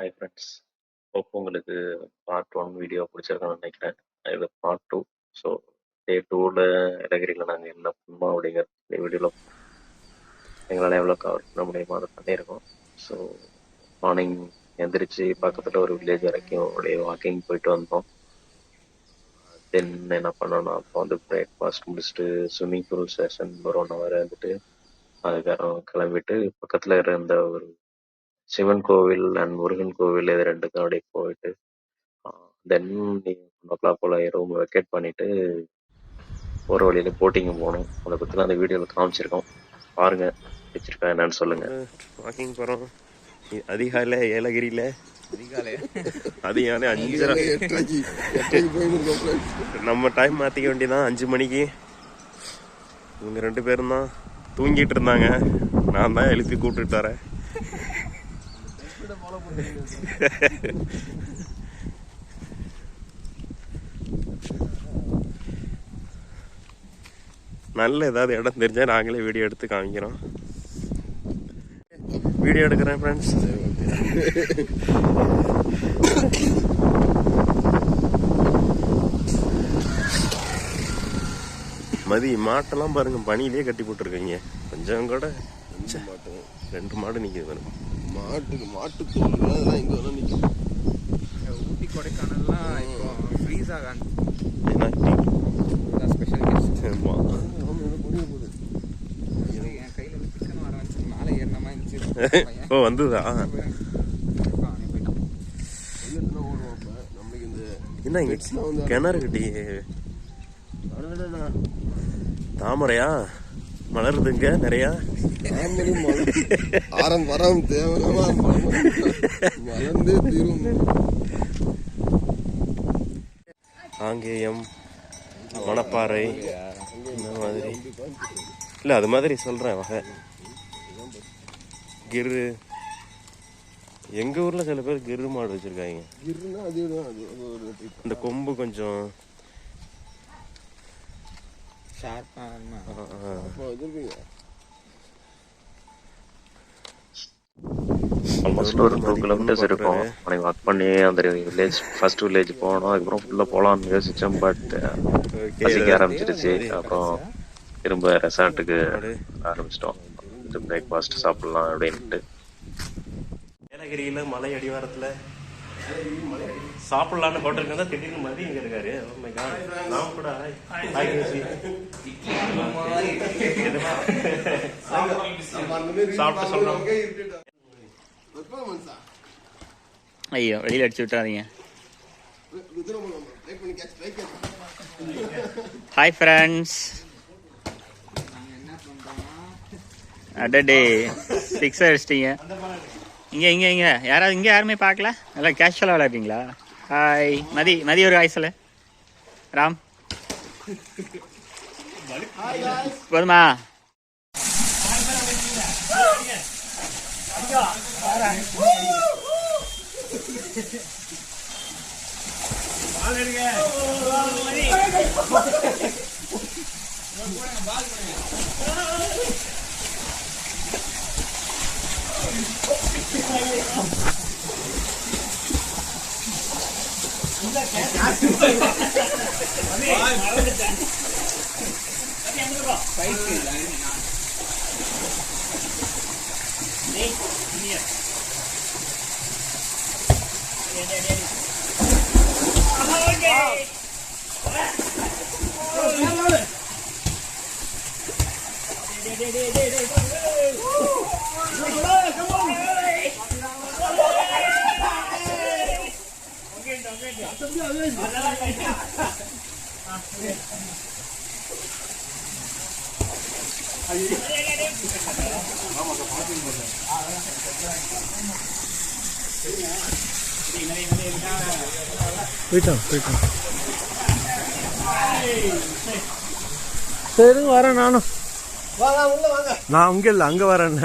Hi friends. Hope உங்களுக்கு part 1 video பிடிச்சிருக்குன்னு நினைக்கிறேன். இது பார்ட் 2. ஸோ டே 2ல ஏலகிரியில் நாங்கள் என்ன பண்ணோம் அப்படிங்கிறது இந்த வீடியோவில் எங்களால் எவ்வளோ கவர் பண்ண முடியுமோ அதை பண்ணியிருக்கோம். ஸோ மார்னிங் எந்திரிச்சு பக்கத்தில் ஒரு வில்லேஜ் வரைக்கும் அப்படியே வாக்கிங் போயிட்டு வந்தோம். தென் என்ன பண்ணோன்னா அப்போ வந்து பிரேக்ஃபாஸ்ட் முடிச்சுட்டு ஸ்விம்மிங் பூல் செஷன் ஒரு 1 ஹவர் இருந்துட்டு அதுக்கப்புறம் கிளம்பிட்டு பக்கத்தில் இருந்த ஒரு சிவன் கோவில் அண்ட் முருகன் கோவில் இது ரெண்டுக்கும் அப்படியே போயிட்டு தென் 1 o'clock போல் ரூம் வெக்கேட் பண்ணிவிட்டு போகிற வழியில் போட்டிங் போகணும். அதை பற்றிலாம் அந்த வீடியோவில் காமிச்சிருக்கோம். பாருங்கள், பிடிச்சிருக்கா என்னன்னு சொல்லுங்கள். வாக்கிங் போகிறோம் அதிகாலை ஏலகிரியில். அதிகாலை 5:30 நம்ம டைம் மாற்றிக்க வேண்டியதான். 5 மணிக்கு இவங்க 2 பேரும் தான் தூங்கிட்டு இருந்தாங்க. நான் தான் எழுப்பி கூப்பிட்டுட்டு வரேன். நல்ல ஏதாவது இடம் தெரிஞ்சா நாங்களே வீடியோ எடுத்து காமிக்கிறோம். வீடியோ எடுக்கிறேன் ஃப்ரெண்ட்ஸ். மதி மாட்டெல்லாம் பாருங்க, பனியிலே கட்டி போட்டுருக்கீங்க. கொஞ்சம் கூட 2 மாடு நிற்கிது பாருங்க. மாட்டு தோல் அதெல்லாம் இங்கே வந்து நிற்கும். ஊட்டி கொடைக்கானல்லாம் இப்போ ஃப்ரீஸ் ஆகாது. ஸ்பெஷல் கெஸ்ட் என் கையில் வந்து சிக்கன் வர வச்சு மேலே ஏறின மாதிரி இருந்துச்சு. ஓ வந்துதா? என்ன இங்கே கிணறு கட்டி தாமரையா மலருதுங்க நிறையா. ஆங்கேயம், மணப்பாறை இந்த மாதிரி இல்லை, அது மாதிரி சொல்கிறேன் வகை. கிரு எங்கள் ஊரில் சில பேர் கிரு மாடு வச்சுருக்காங்க. இந்த கொம்பு கொஞ்சம் ஆல்மோஸ்ட் ஒரு 2 kilometers இருக்கும். அன்னைக்கு வாக் பண்ணி அந்த வில்லேஜ் ஃபர்ஸ்ட் வில்லேஜ் போனோம். அதுக்கப்புறம் ஃபுல்லாக போகலான்னு யோசித்தோம். பட் பசிக்க ஆரம்பிச்சிருச்சு. அப்புறம் திரும்ப ரெசார்ட்டுக்கு ஆரம்பிச்சிட்டோம். இது பிரேக்ஃபாஸ்ட் சாப்பிட்லாம் அப்படின்ட்டு. ஏலகிரியில் மலை அடிவாரத்தில் சாப்பிடலான்னு ஹோட்டலுக்கு தான் திடீர்னு மதி இங்கே இருக்காரு. நான் கூட சாப்பிட்டு சொல்றோம். ஐயோ வெளியில் அடிச்சு விட்டுறாதீங்க. Hi friends. அடடே 6 அடிச்சிட்டீங்க. இங்கே யாராவது இங்கே யாருமே பார்க்கல. நல்லா கேஷுவலாக விளையாடுறீங்களா? ஹாய் மதி. மதி ஒரு ஹாய் சொல்லு. ராம் போதுமா? சரி வரேன் நானும். நான் அங்கே இல்லை, அங்கே வரேன்.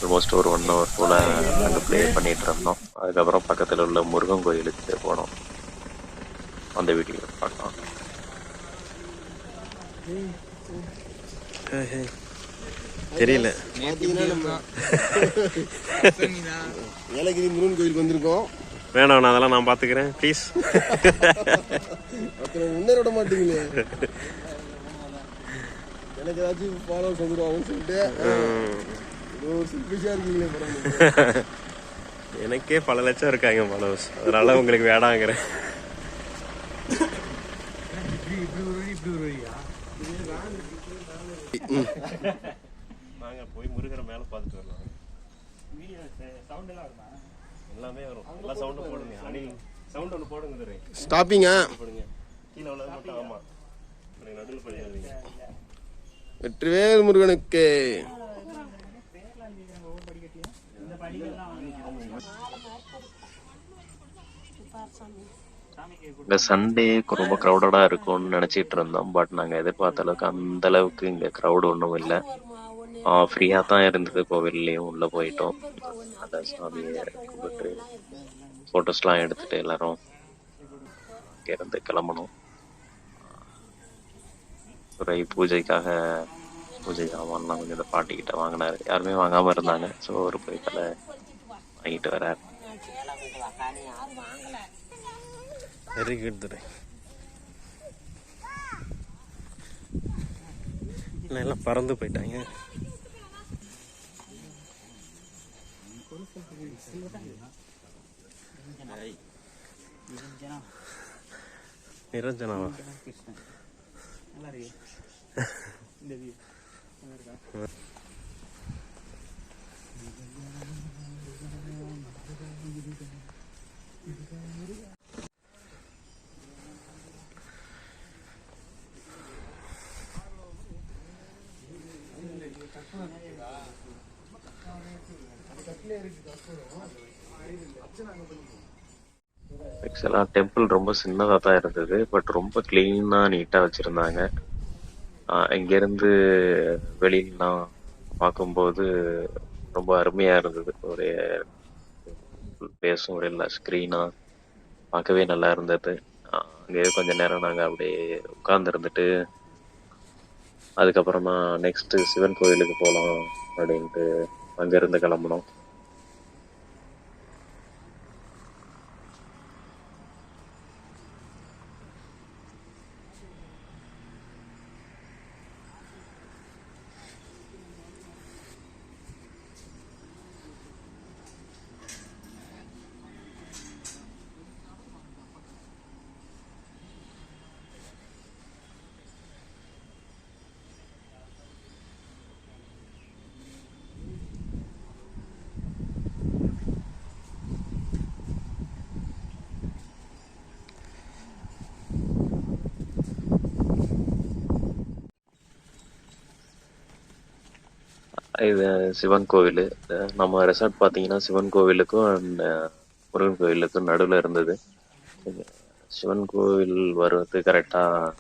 ஆல்மோஸ்ட் ஒரு 1 hour போல் நாங்கள் ப்ளே பண்ணிகிட்டு இருந்தோம். அதுக்கப்புறம் பக்கத்தில் உள்ள முருகன் கோயிலுக்கு போனோம். அந்த வீடியோ பார்க்கலாம். தெரியல. ஏலகிரி முருகன் கோயிலுக்கு வந்திருக்கோம். வேணாம், நான் அதெல்லாம் நான் பாத்துக்கிறேன் ப்ளீஸ். முன்னேற விட மாட்டீங்களே. எனக்கு ஏதாச்சும் ஃபாலோவர்ஸ் வந்துடுவாங்கன்னு சொல்லிட்டு ஒரு செல்ஃபிஷா இருக்கீங்களே பரவாயில்ல. எனக்கே பல லட்சம் இருக்காங்க ஃபாலோவர்ஸ், அதனால உங்களுக்கு வேடாங்கிறேன். நாங்க போய் முருகரை மேல பார்த்துட்டு வரலாம். எல்லாமே வரும், எல்லா சவுண்டும் போடுங்க. அணில் சவுண்ட் ஒன்று போடுங்க. ஸ்டாப்பிங்கா போடுங்க, கீழே உள்ளது மட்டும். ஆமா, நடுவில் போடுங்க. வெற்றிவேல் முருகனுக்கு. இங்க சண்டே ரொம்ப க்ரௌடடா இருக்கும்னு நினைச்சிட்டு இருந்தோம். பட் நாங்க எதிர்பார்த்த அளவுக்கு அந்த அளவுக்கு இங்க க்ரௌட் ஒன்றும் இல்லை. ஃப்ரீயா தான் இருந்தது. கோவில்லையும் உள்ள போயிட்டோம். அந்த சாமியை கும்பிட்டு போட்டோஸ்லாம் எடுத்துட்டு எல்லாரும் இருந்து கிளம்பணும். துறை பூஜைக்காக பூஜை சாமான்லாம் கொஞ்சம் இந்த பாட்டிக்கிட்ட வாங்கினாரு. யாருமே வாங்காம இருந்தாங்க. ஸோ ஒரு போய் தலை வாங்கிட்டு வராரு. வெரி குட் துரை. எல்லாம் பறந்து போயிட்டாங்க. நிரஞ்சனாவா? ஆக்சுவலா டெம்பிள் ரொம்ப சின்னதா தான் இருந்தது. பட் ரொம்ப கிளீனா நீட்டா வச்சிருந்தாங்க. இங்கிருந்து வெளியிலாம் பார்க்கும்போது ரொம்ப அருமையா இருந்தது. ஒரு பேசும் ஒரு எல்லா ஸ்க்ரீனா பார்க்கவே நல்லா இருந்தது. அங்கேயே கொஞ்ச நேரம் நாங்கள் அப்படியே உட்கார்ந்து இருந்துட்டு அதுக்கப்புறமா நெக்ஸ்ட் சிவன் கோயிலுக்கு போகலாம் அப்படின்ட்டு அங்கேருந்து கிளம்புனோம். இது சிவன் கோவில். நம்ம ரெசார்ட் பார்த்தீங்கன்னா சிவன் கோவிலுக்கும் அண்ட் முருகன் கோவிலுக்கும் நடுவில் இருந்தது. சிவன் கோவில் வர்றது கரெக்டாக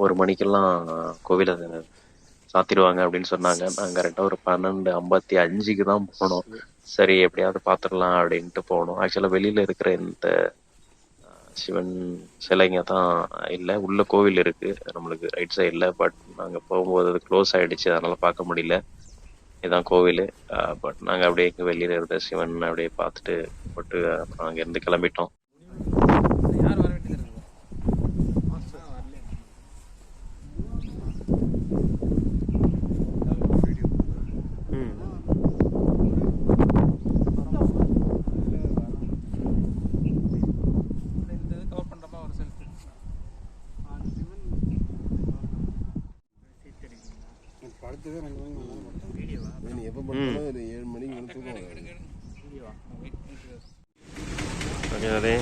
1 மணிக்கெல்லாம் கோவிலை சாத்திடுவாங்க அப்படின்னு சொன்னாங்க. நாங்கள் கரெக்டாக ஒரு 12:55க்கு தான் போனோம். சரி எப்படியாவது பார்த்துடலாம் அப்படின்ட்டு போனோம். ஆக்சுவலாக வெளியில் இருக்கிற இந்த சிவன் சிலைங்க தான் இல்லை. உள்ள கோவில் இருக்கு நம்மளுக்கு ரைட் சைடில். பட் நாங்கள் போகும்போது அது க்ளோஸ் ஆகிடுச்சு, அதனால் பார்க்க முடியல. இதுதான் கோவில். பட் நாங்கள் அப்படியே இங்கே வெளியில் இருந்த சிவன் அப்படியே பார்த்துட்டு போட்டு அப்புறம் அங்கேருந்து கிளம்பிட்டோம். எப்போ பார்த்தாலும் ஒரு 7 மணிக்கு மேலே தூக்கம் அதே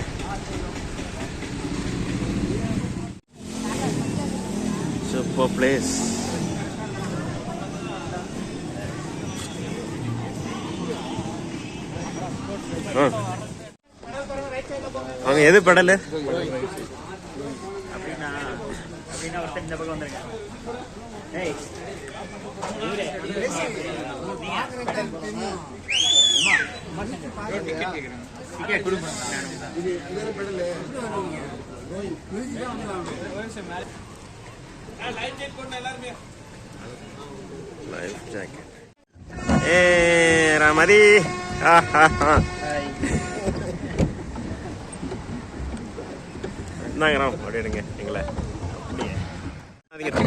சூப்பர் பிளேஸ். அவங்க எது படல அப்படின்னா ஒருத்தர் இந்த பக்கம் வந்திருக்காங்க. Life jacket. ஏ ராமதி இந்தாங்க ராம், அப்படி எடுங்க எங்களை.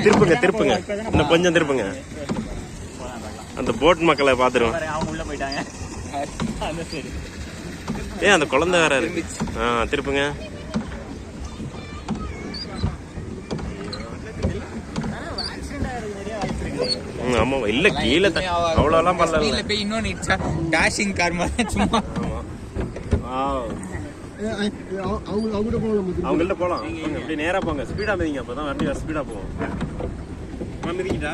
திருப்புங்க திருப்புங்க, இன்னும் கொஞ்சம் திருப்புங்க. அந்த போட் மக்களை பார்த்துருவோம். அவங்க உள்ள போயிட்டாங்க. அந்த சைடு ஏன் அந்த குழந்தை வேற இருக்கு. திருப்புங்க. ஆமா இல்ல கீழே அவ்வளோலாம் பண்ணல. இன்னொன்னு டேஷிங் கார் மாதிரி சும்மா. அவங்கள்ட்ட போலாம். அப்படி நேரா போங்க, ஸ்பீடா மிதிங்க, அப்பதான் வண்டி ஸ்பீடா போவோம். மிதிக்கிட்டா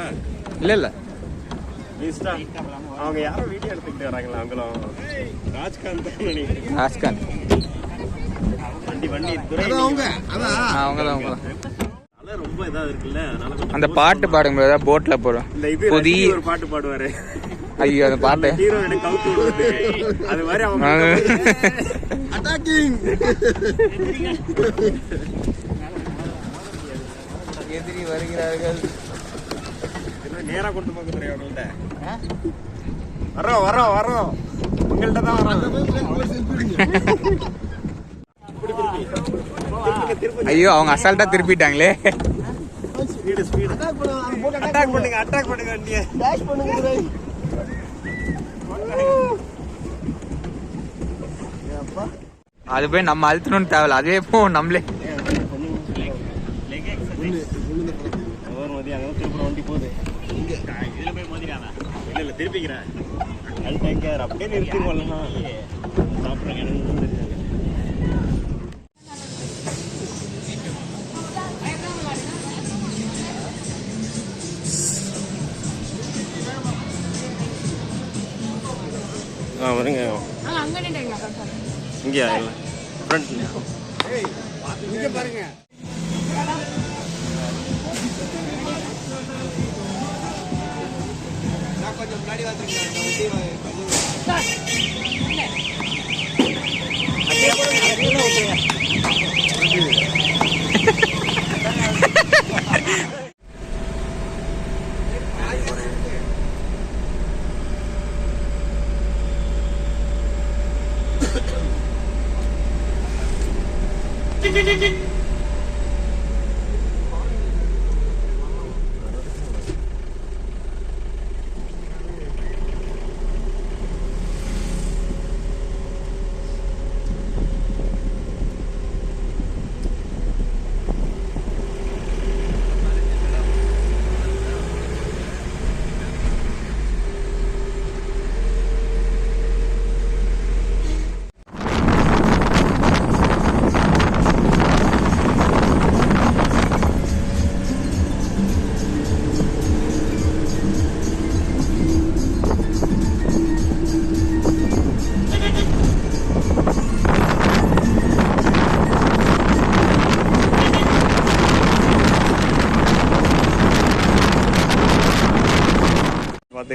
இல்ல இல்ல அவங்க யாரும் வீடியோ எடுத்துக்கிட்டு வராங்களா? அவங்களும் ராஜ்காந்த் தான் நினைக்கிறேன். ராஜ்காந்த் வண்டி துறை அவங்கதான் ரொம்ப இதா இருக்குல்ல, அதனால அந்த பாட்டு பாடுங்க போட்ல போறோம். இந்த இது புதிய ஒரு பாட்டு பாடுவாரு. ஐயோ அந்த பாட்டு ஹீரோயினை கவுத்து விடுறது அது மாதிரி அவங்க அட்டாக்கிங். எதிரி வருகிறார்கள். நேரா கொண்டு போக தெரியும் அவங்கள்ட்ட. வரோம் உங்கள்ட்ட தான் வரோம். ஐயோ அவங்க அசால்ட்டா திருப்பிட்டாங்களே. அட்டாக் பண்ணுங்க வண்டியை. அது போய் நம்ம அழுத்தணும்னு தேவையில்ல, அதுவே போவோம் நம்மளே. வண்டி போகுது. இல்ல திருப்பிக்கிறேன். அப்படியே நிறுத்திடுவோம்னா சாப்பிட்றேன். வருங்க இங்கேயா இல்லை ஃப்ரண்ட்ல இங்க பாருங்க. நான் கொஞ்சம் முன்னாடி வந்துருக்கேன்.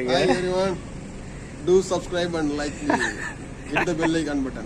Hi everyone, do subscribe and like me. Hit the bell icon button.